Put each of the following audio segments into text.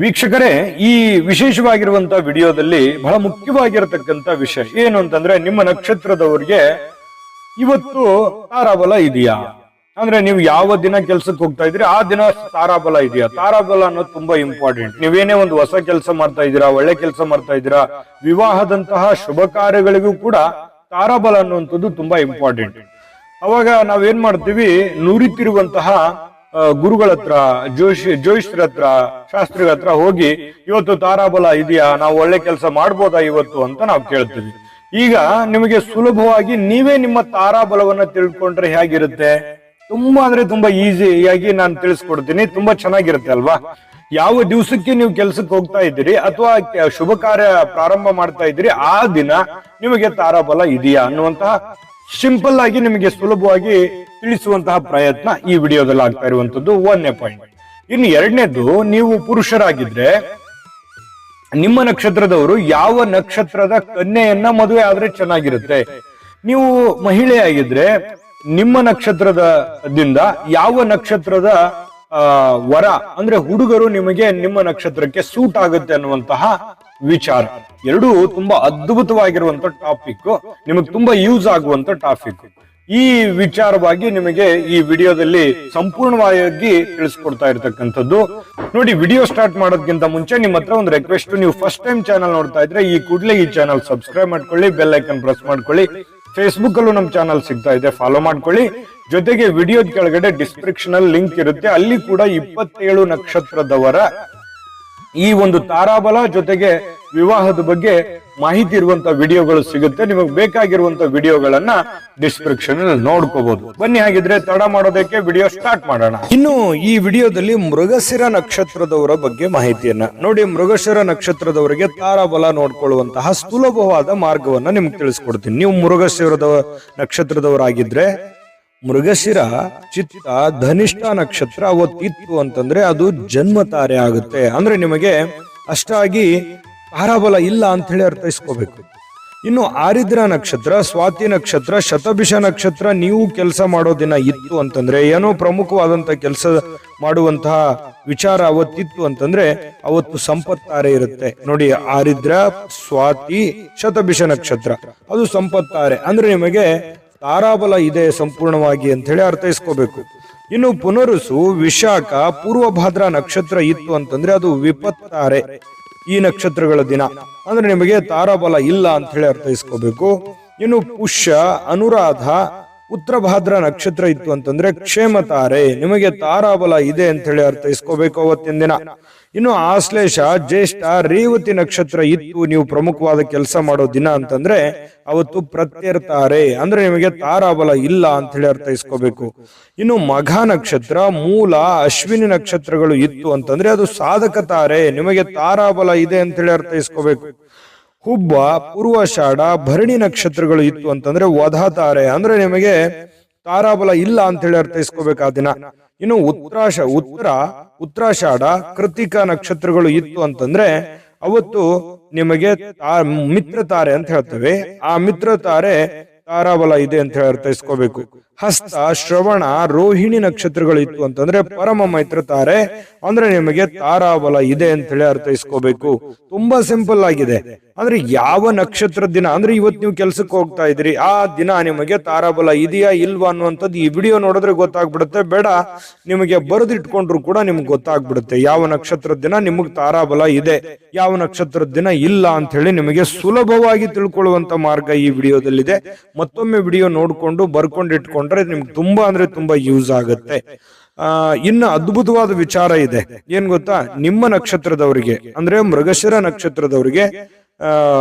ವೀಕ್ಷಕರೇ, ಈ ವಿಶೇಷವಾಗಿರುವಂತಹ ವಿಡಿಯೋದಲ್ಲಿ ಬಹಳ ಮುಖ್ಯವಾಗಿರತಕ್ಕಂತ ವಿಷಯ ಏನು ಅಂತಂದ್ರೆ, ನಿಮ್ಮ ನಕ್ಷತ್ರದವರಿಗೆ ಇವತ್ತು ತಾರಾಬಲ ಇದೆಯಾ ಅಂದ್ರೆ ನೀವು ಯಾವ ದಿನ ಕೆಲ್ಸಕ್ಕೆ ಹೋಗ್ತಾ ಇದ್ರಿ ಆ ದಿನ ತಾರಾಬಲ ಇದೆಯಾ? ತಾರಾಬಲ ಅನ್ನೋದು ತುಂಬಾ ಇಂಪಾರ್ಟೆಂಟ್. ನೀವೇನೇ ಒಂದು ಹೊಸ ಕೆಲಸ ಮಾಡ್ತಾ ಇದ್ದೀರಾ, ಒಳ್ಳೆ ಕೆಲಸ ಮಾಡ್ತಾ ಇದ್ದೀರಾ, ವಿವಾಹದಂತಹ ಶುಭ ಕಾರ್ಯಗಳಿಗೂ ಕೂಡ ತಾರಾಬಲ ಅನ್ನುವಂಥದ್ದು ತುಂಬಾ ಇಂಪಾರ್ಟೆಂಟ್. ಅವಾಗ ನಾವೇನ್ ಮಾಡ್ತೀವಿ, ನುರಿತಿರುವಂತಹ ಗುರುಗಳ ಹತ್ರ, ಜ್ಯೋತಿಷ್ಯರ ಹತ್ರ, ಶಾಸ್ತ್ರಿಗಳ ಹತ್ರ ಹೋಗಿ ಇವತ್ತು ತಾರಾಬಲ ಇದೆಯಾ, ನಾವು ಒಳ್ಳೆ ಕೆಲಸ ಮಾಡ್ಬೋದಾ ಇವತ್ತು ಅಂತ ನಾವು ಕೇಳ್ತೀವಿ. ಈಗ ನಿಮಗೆ ಸುಲಭವಾಗಿ ನೀವೇ ನಿಮ್ಮ ತಾರಾಬಲವನ್ನ ತಿಳ್ಕೊಂಡ್ರೆ ಹೇಗಿರುತ್ತೆ? ತುಂಬಾ ಅಂದ್ರೆ ತುಂಬಾ ಈಸಿಯಾಗಿ ನಾನು ತಿಳಿಸ್ಕೊಡ್ತೀನಿ. ತುಂಬಾ ಚೆನ್ನಾಗಿರುತ್ತೆ ಅಲ್ವಾ? ಯಾವ ದಿವಸಕ್ಕೆ ನೀವು ಕೆಲ್ಸಕ್ಕೆ ಹೋಗ್ತಾ ಇದ್ದೀರಿ ಅಥವಾ ಶುಭ ಕಾರ್ಯ ಪ್ರಾರಂಭ ಮಾಡ್ತಾ ಇದ್ದೀರಿ ಆ ದಿನ ನಿಮಗೆ ತಾರಾಬಲ ಇದೆಯಾ ಅನ್ನುವಂತಹ ಸಿಂಪಲ್ ಆಗಿ ನಿಮಗೆ ಸುಲಭವಾಗಿ ತಿಳಿಸುವಂತಹ ಪ್ರಯತ್ನ ಈ ವಿಡಿಯೋದಲ್ಲಿ ಆಗ್ತಾ ಇರುವಂತದ್ದು ಒಂದನೇ ಪಾಯಿಂಟ್. ಇನ್ನು ಎರಡನೇದು, ನೀವು ಪುರುಷರಾಗಿದ್ರೆ ನಿಮ್ಮ ನಕ್ಷತ್ರದವರು ಯಾವ ನಕ್ಷತ್ರದ ಕನ್ಯೆಯನ್ನ ಮದುವೆ ಆದ್ರೆ ಚೆನ್ನಾಗಿರುತ್ತೆ. ನೀವು ಮಹಿಳೆಯಾಗಿದ್ರೆ ನಿಮ್ಮ ನಕ್ಷತ್ರದಿಂದ ಯಾವ ನಕ್ಷತ್ರದ ವರ ಅಂದ್ರೆ ಹುಡುಗರು ನಿಮಗೆ ನಿಮ್ಮ ನಕ್ಷತ್ರಕ್ಕೆ ಸೂಟ್ ಆಗುತ್ತೆ ಅನ್ನುವಂತಹ ವಿಚಾರ. ಎರಡೂ ತುಂಬಾ ಅದ್ಭುತವಾಗಿರುವಂತ ಟಾಪಿಕ್, ನಿಮಗೆ ತುಂಬಾ ಯೂಸ್ ಆಗುವಂತ ಟಾಪಿಕ್. ಈ ವಿಚಾರವಾಗಿ ನಿಮಗೆ ಈ ವಿಡಿಯೋದಲ್ಲಿ ಸಂಪೂರ್ಣವಾಗಿ ತಿಳಿಸ್ಕೊಡ್ತಾ ಇರತಕ್ಕಂಥದ್ದು. ನೋಡಿ, ವಿಡಿಯೋ ಸ್ಟಾರ್ಟ್ ಮಾಡೋದಕ್ಕಿಂತ ಮುಂಚೆ ನಿಮ್ಮ ಹತ್ರ ಒಂದು ರಿಕ್ವೆಸ್ಟ್. ನೀವು ಫಸ್ಟ್ ಟೈಮ್ ಚಾನಲ್ ನೋಡ್ತಾ ಇದ್ರೆ ಈ ಕೂಡಲೇ ಈ ಚಾನಲ್ ಸಬ್ಸ್ಕ್ರೈಬ್ ಮಾಡ್ಕೊಳ್ಳಿ, ಬೆಲ್ ಐಕನ್ ಪ್ರೆಸ್ ಮಾಡ್ಕೊಳ್ಳಿ. ಫೇಸ್ಬುಕ್ ಅಲ್ಲೂ ನಮ್ಮ ಚಾನಲ್ ಸಿಗ್ತಾ ಇದೆ, ಫಾಲೋ ಮಾಡ್ಕೊಳ್ಳಿ. ಜೊತೆಗೆ ವಿಡಿಯೋದ ಕೆಳಗಡೆ ಡಿಸ್ಕ್ರಿಪ್ಷನ್ ಅಲ್ಲಿ ಲಿಂಕ್ ಇರುತ್ತೆ, ಅಲ್ಲಿ ಕೂಡ 27 ನಕ್ಷತ್ರದವರ ಈ ಒಂದು ತಾರಾಬಲ ಜೊತೆಗೆ ವಿವಾಹದ ಬಗ್ಗೆ ಮಾಹಿತಿ ಇರುವಂತ ವಿಡಿಯೋಗಳು ಸಿಗುತ್ತೆ. ನಿಮಗೆ ಬೇಕಾಗಿರುವಂತ ವಿಡಿಯೋಗಳನ್ನ ಡಿಸ್ಕ್ರಿಪ್ಷನ್ ಅಲ್ಲಿ ನೋಡ್ಕೋಬಹುದು. ಬನ್ನಿ, ಹಾಗಿದ್ರೆ ತಡ ಮಾಡೋದಕ್ಕೆ ವಿಡಿಯೋ ಸ್ಟಾರ್ಟ್ ಮಾಡೋಣ. ಇನ್ನು ಈ ವಿಡಿಯೋದಲ್ಲಿ ಮೃಗಶಿರ ನಕ್ಷತ್ರದವರ ಬಗ್ಗೆ ಮಾಹಿತಿಯನ್ನ ನೋಡಿ. ಮೃಗಶಿರ ನಕ್ಷತ್ರದವರಿಗೆ ತಾರಾಬಲ ನೋಡ್ಕೊಳ್ಳುವಂತಹ ಸುಲಭವಾದ ಮಾರ್ಗವನ್ನ ನಿಮ್ಗೆ ತಿಳಿಸ್ಕೊಡ್ತೀನಿ. ನೀವು ಮೃಗಶಿರದ ನಕ್ಷತ್ರದವರಾಗಿದ್ರೆ ಮೃಗಶಿರ, ಚಿತ್ತ, ಧನಿಷ್ಠ ನಕ್ಷತ್ರ ಅವತ್ತಿತ್ತು ಅಂತಂದ್ರೆ ಅದು ಜನ್ಮ ತಾರೆ ಆಗುತ್ತೆ. ಅಂದ್ರೆ ನಿಮಗೆ ಅಷ್ಟಾಗಿ ತಾರಾಬಲ ಇಲ್ಲ ಅಂತ ಹೇಳಿ ಅರ್ಥೈಸ್ಕೋಬೇಕು. ಇನ್ನು ಆರಿದ್ರ ನಕ್ಷತ್ರ, ಸ್ವಾತಿ ನಕ್ಷತ್ರ, ಶತಭಿಷ ನಕ್ಷತ್ರ ನೀವು ಕೆಲಸ ಮಾಡೋ ದಿನ ಇತ್ತು ಅಂತಂದ್ರೆ, ಏನೋ ಪ್ರಮುಖವಾದಂತ ಕೆಲಸ ಮಾಡುವಂತಹ ವಿಚಾರ ಅವತ್ತಿತ್ತು ಅಂತಂದ್ರೆ ಅವತ್ತು ಸಂಪತ್ತಾರೆ ಇರುತ್ತೆ. ನೋಡಿ, ಆರಿದ್ರ, ಸ್ವಾತಿ, ಶತಭಿಷ ನಕ್ಷತ್ರ ಅದು ಸಂಪತ್ತಾರೆ ಅಂದ್ರೆ ನಿಮಗೆ ತಾರಾಬಲ ಇದೆ ಸಂಪೂರ್ಣವಾಗಿ ಅಂತ ಹೇಳಿ ಅರ್ಥೈಸ್ಕೋಬೇಕು. ಇನ್ನು ಪುನರುಸು, ವಿಶಾಖ, ಪೂರ್ವಭಾದ್ರ ನಕ್ಷತ್ರ ಇತ್ತು ಅಂತಂದ್ರೆ ಅದು ವಿಪತ್ತಾರೆ ಈ ನಕ್ಷತ್ರಗಳ ದಿನ ಅಂದ್ರೆ ನಿಮಗೆ ತಾರಾಬಲ ಇಲ್ಲ ಅಂತ ಹೇಳಿ ಅರ್ಥೈಸ್ಕೋಬೇಕು. ಇನ್ನು ಪುಷ್ಯ, ಅನುರಾಧ, ಉತ್ತರ ಭಾದ್ರ ನಕ್ಷತ್ರ ಇತ್ತು ಅಂತಂದ್ರೆ ಕ್ಷೇಮತಾರೆ, ನಿಮಗೆ ತಾರಾಬಲ ಇದೆ ಅಂತ ಹೇಳಿ ಅರ್ಥೈಸ್ಕೋಬೇಕು ಅವತ್ತಿನ ದಿನ. ಇನ್ನು ಆಶ್ಲೇಷ, ಜ್ಯೇಷ್ಠ, ರೇವತಿ ನಕ್ಷತ್ರ ಇತ್ತು ನೀವು ಪ್ರಮುಖವಾದ ಕೆಲಸ ಮಾಡೋ ದಿನ ಅಂತಂದ್ರೆ ಅವತ್ತು ಪ್ರತ್ಯರ್ತಾರೆ ಅಂದ್ರೆ ನಿಮಗೆ ತಾರಾಬಲ ಇಲ್ಲ ಅಂತ ಹೇಳಿ ಅರ್ಥೈಸ್ಕೋಬೇಕು. ಇನ್ನು ಮಘ ನಕ್ಷತ್ರ, ಮೂಲ, ಅಶ್ವಿನಿ ನಕ್ಷತ್ರಗಳು ಇತ್ತು ಅಂತಂದ್ರೆ ಅದು ಸಾಧಕ ತಾರೆ, ನಿಮಗೆ ತಾರಾಬಲ ಇದೆ ಅಂತ ಹೇಳಿ ಅರ್ಥೈಸ್ಕೋಬೇಕು. ಹುಬ್ಬ, ಪೂರ್ವಾಷಾಢ, ಭರಣಿ ನಕ್ಷತ್ರಗಳು ಇತ್ತು ಅಂತಂದ್ರೆ ವಧಾತಾರೆ ಅಂದ್ರೆ ನಿಮಗೆ ತಾರಾಬಲ ಇಲ್ಲ ಅಂತ ಹೇಳಿ ಅರ್ಥೈಸ್ಕೋಬೇಕು ಆ ದಿನ. ಇನ್ನು ಉತ್ತರಾಷಾಢ, ಕೃತಿಕ ನಕ್ಷತ್ರಗಳು ಇತ್ತು ಅಂತಂದ್ರೆ ಅವತ್ತು ನಿಮಗೆ ಮಿತ್ರ ತಾರೆ ಅಂತ ಹೇಳ್ತೇವೆ, ಆ ಮಿತ್ರ ತಾರೆ ತಾರಾಬಲ ಇದೆ ಅಂತ ಹೇಳಿ ಅರ್ಥೈಸ್ಕೋಬೇಕು. ಹಸ್ತ, ಶ್ರವಣ, ರೋಹಿಣಿ ನಕ್ಷತ್ರಗಳು ಇತ್ತು ಅಂತಂದ್ರೆ ಪರಮ ಮೈತ್ರ ತಾರೆ ಅಂದ್ರೆ ನಿಮಗೆ ತಾರಾಬಲ ಇದೆ ಅಂತ ಹೇಳಿ ಅರ್ಥೈಸ್ಕೋಬೇಕು. ತುಂಬಾ ಸಿಂಪಲ್ ಆಗಿದೆ. ಅಂದ್ರೆ ಯಾವ ನಕ್ಷತ್ರ ದಿನ ಅಂದ್ರೆ ಇವತ್ತು ನೀವು ಕೆಲ್ಸಕ್ಕೆ ಹೋಗ್ತಾ ಇದ್ರಿ ಆ ದಿನ ನಿಮಗೆ ತಾರಾಬಲ ಇದೆಯಾ ಇಲ್ವಾ ಅನ್ನುವಂಥದ್ದು ಈ ವಿಡಿಯೋ ನೋಡಿದ್ರೆ ಗೊತ್ತಾಗ್ಬಿಡುತ್ತೆ. ಬೇಡ ನಿಮಗೆ ಬರೆದಿಟ್ಕೊಂಡ್ರು ಕೂಡ ನಿಮ್ಗೆ ಗೊತ್ತಾಗ್ಬಿಡುತ್ತೆ ಯಾವ ನಕ್ಷತ್ರದ ದಿನ ನಿಮಗ್ ತಾರಾಬಲ ಇದೆ, ಯಾವ ನಕ್ಷತ್ರದ ದಿನ ಇಲ್ಲ ಅಂತ ಹೇಳಿ ನಿಮಗೆ ಸುಲಭವಾಗಿ ತಿಳ್ಕೊಳ್ಳುವಂತ ಮಾರ್ಗ ಈ ವಿಡಿಯೋದಲ್ಲಿದೆ. ಮತ್ತೊಮ್ಮೆ ವಿಡಿಯೋ ನೋಡ್ಕೊಂಡು ಬರ್ಕೊಂಡು ಇಟ್ಕೊಂಡ್ರೆ ನಿಮ್ಗೆ ತುಂಬಾ ಅಂದ್ರೆ ತುಂಬಾ ಯೂಸ್ ಆಗುತ್ತೆ. ಇನ್ನು ಅದ್ಭುತವಾದ ವಿಚಾರ ಇದೆ. ಏನ್ ಗೊತ್ತಾ, ನಿಮ್ಮ ನಕ್ಷತ್ರದವರಿಗೆ ಅಂದ್ರೆ ಮೃಗಶಿರ ನಕ್ಷತ್ರದವರಿಗೆ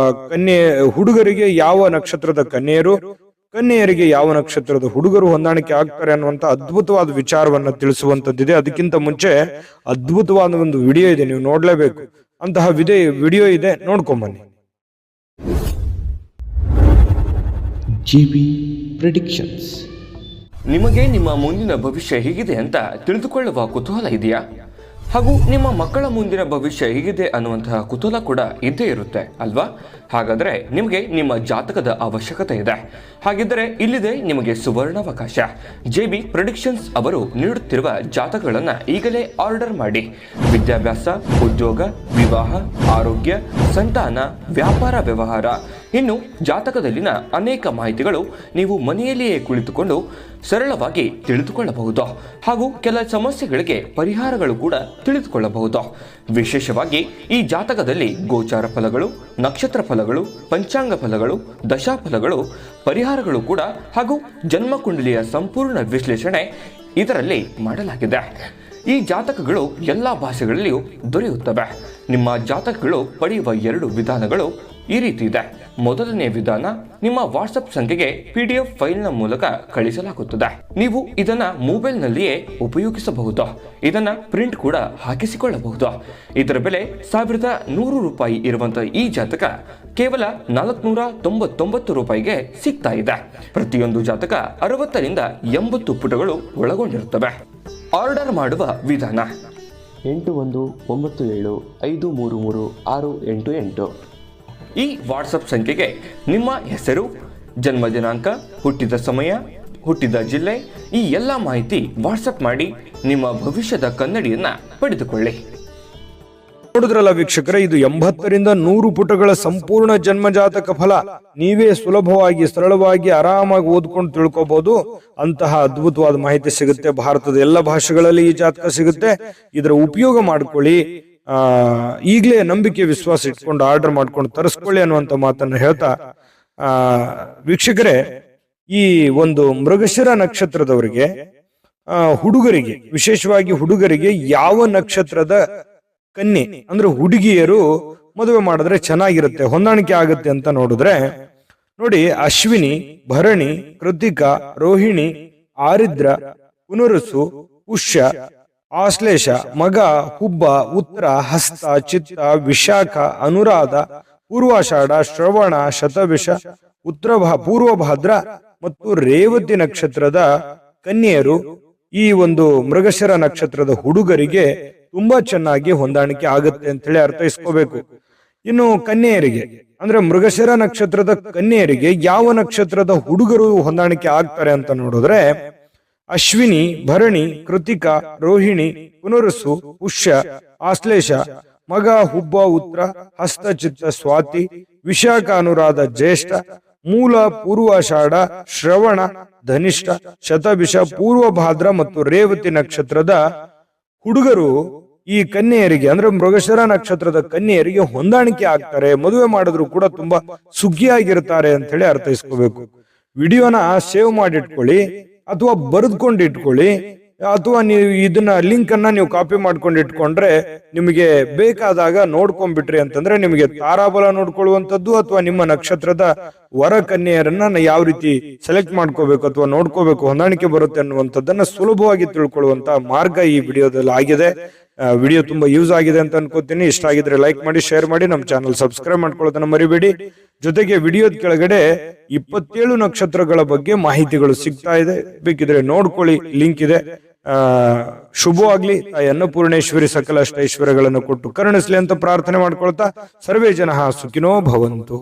ಹುಡುಗರಿಗೆ ಯಾವ ನಕ್ಷತ್ರದ ಕನ್ಯೆಯರು, ಕನ್ಯೆಯರಿಗೆ ಯಾವ ನಕ್ಷತ್ರದ ಹುಡುಗರು ಹೊಂದಾಣಿಕೆ ಆಗ್ತಾರೆ ಅನ್ನುವಂತ ಅದ್ಭುತವಾದ ವಿಚಾರವನ್ನ ತಿಳಿಸುವಂತದ್ದಿದೆ. ಅದಕ್ಕಿಂತ ಮುಂಚೆ ಅದ್ಭುತವಾದ ಒಂದು ವಿಡಿಯೋ ಇದೆ, ನೀವು ನೋಡ್ಲೇಬೇಕು. ಅಂತಹ ವಿಡಿಯೋ ಇದೆ, ನೋಡ್ಕೊಂಬನ್ನಿ. GB predictions. ನಿಮಗೆ ನಿಮ್ಮ ಮುಂದಿನ ಭವಿಷ್ಯ ಹೇಗಿದೆ ಅಂತ ತಿಳಿದುಕೊಳ್ಳುವ ಕುತೂಹಲ ಇದೆಯಾ? ಹಾಗೂ ನಿಮ್ಮ ಮಕ್ಕಳ ಮುಂದಿನ ಭವಿಷ್ಯ ಹೇಗಿದೆ ಅನ್ನುವಂತಹ ಕುತೂಹಲ ಕೂಡ ಇದ್ದೇ ಇರುತ್ತೆ ಅಲ್ವಾ? ಹಾಗಾದರೆ ನಿಮಗೆ ನಿಮ್ಮ ಜಾತಕದ ಅವಶ್ಯಕತೆ ಇದೆ. ಹಾಗಿದ್ದರೆ ಇಲ್ಲಿದೆ ನಿಮಗೆ ಸುವರ್ಣಾವಕಾಶ. JB ಪ್ರೆಡಿಕ್ಷನ್ಸ್ ಅವರು ನೀಡುತ್ತಿರುವ ಜಾತಕಗಳನ್ನು ಈಗಲೇ ಆರ್ಡರ್ ಮಾಡಿ. ವಿದ್ಯಾಭ್ಯಾಸ, ಉದ್ಯೋಗ, ವಿವಾಹ, ಆರೋಗ್ಯ, ಸಂತಾನ, ವ್ಯಾಪಾರ ವ್ಯವಹಾರ, ಇನ್ನು ಜಾತಕದಲ್ಲಿನ ಅನೇಕ ಮಾಹಿತಿಗಳು ನೀವು ಮನೆಯಲ್ಲಿಯೇ ಕುಳಿತುಕೊಂಡು ಸರಳವಾಗಿ ತಿಳಿದುಕೊಳ್ಳಬಹುದು. ಹಾಗೂ ಕೆಲ ಸಮಸ್ಯೆಗಳಿಗೆ ಪರಿಹಾರಗಳು ಕೂಡ ತಿಳಿದುಕೊಳ್ಳಬಹುದು. ವಿಶೇಷವಾಗಿ ಈ ಜಾತಕದಲ್ಲಿ ಗೋಚಾರ ಫಲಗಳು, ನಕ್ಷತ್ರ ಫಲಗಳು, ಪಂಚಾಂಗ ಫಲಗಳು, ದಶಾಫಲಗಳು, ಪರಿಹಾರಗಳು ಕೂಡ ಹಾಗೂ ಜನ್ಮಕುಂಡಲಿಯ ಸಂಪೂರ್ಣ ವಿಶ್ಲೇಷಣೆ ಇದರಲ್ಲಿ ಮಾಡಲಾಗಿದೆ. ಈ ಜಾತಕಗಳು ಎಲ್ಲ ಭಾಷೆಗಳಲ್ಲಿಯೂ ದೊರೆಯುತ್ತವೆ. ನಿಮ್ಮ ಜಾತಕಗಳು ಪಡೆಯುವ 2 ವಿಧಾನಗಳು ಈ ರೀತಿ ಇದೆ. ಮೊದಲನೇ ವಿಧಾನ, ನಿಮ್ಮ ವಾಟ್ಸಪ್ ಸಂಖ್ಯೆಗೆ PDF ಫೈಲ್ನ ಮೂಲಕ ಕಳಿಸಲಾಗುತ್ತದೆ. ನೀವು ಇದನ್ನ ಮೊಬೈಲ್ನಲ್ಲಿಯೇ ಉಪಯೋಗಿಸಬಹುದು. ಇದನ್ನ ಪ್ರಿಂಟ್ ಕೂಡ ಹಾಕಿಸಿಕೊಳ್ಳಬಹುದು. ಇದರ ಬೆಲೆ 1100 ರೂಪಾಯಿ ಇರುವಂತಹ ಈ ಜಾತಕ ಕೇವಲ 499 ರೂಪಾಯಿಗೆ ಸಿಗ್ತಾ ಇದೆ. ಪ್ರತಿಯೊಂದು ಜಾತಕ 60 ರಿಂದ 80 ಪುಟಗಳು ಒಳಗೊಂಡಿರುತ್ತವೆ. ಆರ್ಡರ್ ಮಾಡುವ ವಿಧಾನ: 8197533688. ಈ ವಾಟ್ಸಪ್ ಸಂಖ್ಯೆಗೆ ನಿಮ್ಮ ಹೆಸರು, ಜನ್ಮ ದಿನಾಂಕ, ಹುಟ್ಟಿದ ಸಮಯ, ಹುಟ್ಟಿದ ಜಿಲ್ಲೆ, ಈ ಎಲ್ಲ ಮಾಹಿತಿ ವಾಟ್ಸಪ್ ಮಾಡಿ ನಿಮ್ಮ ಭವಿಷ್ಯದ ಕನ್ನಡಿಯನ್ನ ಪಡೆದುಕೊಳ್ಳಿ. ನೋಡಿದ್ರಲ್ಲ ವೀಕ್ಷಕರೇ, ಇದು 80 ರಿಂದ 100 ಪುಟಗಳ ಸಂಪೂರ್ಣ ಜನ್ಮಜಾತಕ ಫಲ. ನೀವೇ ಸುಲಭವಾಗಿ, ಸರಳವಾಗಿ, ಆರಾಮಾಗಿ ಓದ್ಕೊಂಡು ತಿಳ್ಕೊಬಹುದು. ಅಂತಹ ಅದ್ಭುತವಾದ ಮಾಹಿತಿ ಸಿಗುತ್ತೆ. ಭಾರತದ ಎಲ್ಲ ಭಾಷೆಗಳಲ್ಲಿ ಈ ಜಾತಕ ಸಿಗುತ್ತೆ. ಇದರ ಉಪಯೋಗ ಮಾಡ್ಕೊಳ್ಳಿ. ಈಗಲೇ ನಂಬಿಕೆ, ವಿಶ್ವಾಸ ಇಟ್ಕೊಂಡು ಆರ್ಡರ್ ಮಾಡ್ಕೊಂಡು ತರಿಸ್ಕೊಳ್ಳಿ ಅನ್ನುವಂತ ಮಾತನ್ನು ಹೇಳ್ತಾ, ವೀಕ್ಷಕರೇ, ಈ ಒಂದು ಮೃಗಶಿರ ನಕ್ಷತ್ರದವರಿಗೆ, ಹುಡುಗರಿಗೆ, ವಿಶೇಷವಾಗಿ ಹುಡುಗರಿಗೆ ಯಾವ ನಕ್ಷತ್ರದ ಕನ್ಯೆ ಅಂದ್ರೆ ಹುಡುಗಿಯರು ಮದುವೆ ಮಾಡಿದ್ರೆ ಚೆನ್ನಾಗಿರುತ್ತೆ, ಹೊಂದಾಣಿಕೆ ಆಗುತ್ತೆ ಅಂತ ನೋಡಿದ್ರೆ, ನೋಡಿ, ಅಶ್ವಿನಿ, ಭರಣಿ, ಕೃತಿಕಾ, ರೋಹಿಣಿ, ಆರಿದ್ರ, ಪುನರುಸು, ಪುಷ್ಯ, ಆಶ್ಲೇಷ, ಮಗ, ಹುಬ್ಬ, ಉತ್ತರ, ಹಸ್ತ, ಚಿತ್ತ, ವಿಶಾಖ, ಅನುರಾಧ, ಪೂರ್ವಾಷಾಢ, ಶ್ರವಣ, ಶತಭಿಷ, ಪೂರ್ವಭಾದ್ರ ಮತ್ತು ರೇವತಿ ನಕ್ಷತ್ರದ ಕನ್ಯೆಯರು ಈ ಒಂದು ಮೃಗಶಿರ ನಕ್ಷತ್ರದ ಹುಡುಗರಿಗೆ ತುಂಬಾ ಚೆನ್ನಾಗಿ ಹೊಂದಾಣಿಕೆ ಆಗುತ್ತೆ ಅಂತ ಹೇಳಿ ಅರ್ಥೈಸ್ಕೋಬೇಕು. ಇನ್ನು ಕನ್ಯೆಯರಿಗೆ ಅಂದ್ರೆ ಮೃಗಶಿರ ನಕ್ಷತ್ರದ ಕನ್ಯೆಯರಿಗೆ ಯಾವ ನಕ್ಷತ್ರದ ಹುಡುಗರು ಹೊಂದಾಣಿಕೆ ಆಗ್ತಾರೆ ಅಂತ ನೋಡಿದ್ರೆ, ಅಶ್ವಿನಿ, ಭರಣಿ, ಕೃತಿಕಾ, ರೋಹಿಣಿ, ಪುನರುಸು, ಪುಷ್ಯ, ಆಶ್ಲೇಷ, ಮಗ, ಹುಬ್ಬ, ಉತ್ತರ, ಹಸ್ತ, ಚಿತ್ತ, ಸ್ವಾತಿ, ವಿಶಾಖ, ಅನುರಾಧ, ಜ್ಯೇಷ್ಠ, ಮೂಲ, ಪೂರ್ವಾಷಾಢ, ಶ್ರವಣ, ಧನಿಷ್ಠ, ಶತಭಿಷ, ಪೂರ್ವಭಾದ್ರ ಮತ್ತು ರೇವತಿ ನಕ್ಷತ್ರದ ಹುಡುಗರು ಈ ಕನ್ಯೆಯರಿಗೆ ಅಂದ್ರೆ ಮೃಗಶಿರ ನಕ್ಷತ್ರದ ಕನ್ಯೆಯರಿಗೆ ಹೊಂದಾಣಿಕೆ ಆಗ್ತಾರೆ. ಮದುವೆ ಮಾಡಿದ್ರು ಕೂಡ ತುಂಬಾ ಸುಗ್ಗಿಯಾಗಿರ್ತಾರೆ ಅಂತ ಹೇಳಿ ಅರ್ಥೈಸ್ಕೋಬೇಕು. ವಿಡಿಯೋನ ಸೇವ್ ಮಾಡಿಟ್ಕೊಳ್ಳಿ ಅಥವಾ ಬರೆದುಕೊಂಡು ಇಟ್ಕೊಳ್ಳಿ, ಅಥವಾ ನೀವು ಇದನ್ನ ಲಿಂಕ್ ಅನ್ನ ನೀವು ಕಾಪಿ ಮಾಡ್ಕೊಂಡು ಇಟ್ಕೊಂಡ್ರೆ ನಿಮಗೆ ಬೇಕಾದಾಗ ನೋಡ್ಕೊಂಡ್ಬಿಟ್ರಿ ಅಂತಂದ್ರೆ ನಿಮಗೆ ತಾರಾಬಲ ನೋಡ್ಕೊಳ್ಳುವಂಥದ್ದು ಅಥವಾ ನಿಮ್ಮ ನಕ್ಷತ್ರದ ವರ ಕನ್ಯೆಯರನ್ನ ಯಾವ ರೀತಿ ಸೆಲೆಕ್ಟ್ ಮಾಡ್ಕೋಬೇಕು ಅಥವಾ ನೋಡ್ಕೋಬೇಕು, ಹೊಂದಾಣಿಕೆ ಬರುತ್ತೆ ಅನ್ನುವಂಥದ್ದನ್ನ ಸುಲಭವಾಗಿ ತಿಳ್ಕೊಳ್ಳುವಂತ ಮಾರ್ಗ ಈ ವಿಡಿಯೋದಲ್ಲಿ ಆಗಿದೆ. ವಿಡಿಯೋ ತುಂಬಾ ಯೂಸ್ ಆಗಿದೆ ಅಂತ ಅನ್ಕೋತೀನಿ. ಇಷ್ಟ ಆಗಿದ್ರೆ ಲೈಕ್ ಮಾಡಿ, ಶೇರ್ ಮಾಡಿ, ನಮ್ಮ ಚಾನಲ್ ಸಬ್ಸ್ಕ್ರೈಬ್ ಮಾಡ್ಕೊಳ್ಳೋದನ್ನ ಮರಿಬೇಡಿ. ಜೊತೆಗೆ ವಿಡಿಯೋದ ಕೆಳಗಡೆ 27 ನಕ್ಷತ್ರಗಳ ಬಗ್ಗೆ ಮಾಹಿತಿಗಳು ಸಿಗ್ತಾ ಇದೆ, ಬೇಕಿದ್ರೆ ನೋಡ್ಕೊಳ್ಳಿ, ಲಿಂಕ್ ಇದೆ. ಶುಭವಾಗ್ಲಿ. ತಾಯಿ ಅನ್ನಪೂರ್ಣೇಶ್ವರಿ ಸಕಲ ಅಷ್ಟೈಶ್ವರ್ಯಗಳನ್ನು ಕೊಟ್ಟು ಕರುಣಿಸ್ಲಿ ಅಂತ ಪ್ರಾರ್ಥನೆ ಮಾಡ್ಕೊಳ್ತಾ, ಸರ್ವೇ ಜನಃ ಸುಖಿನೋ ಭವಂತು.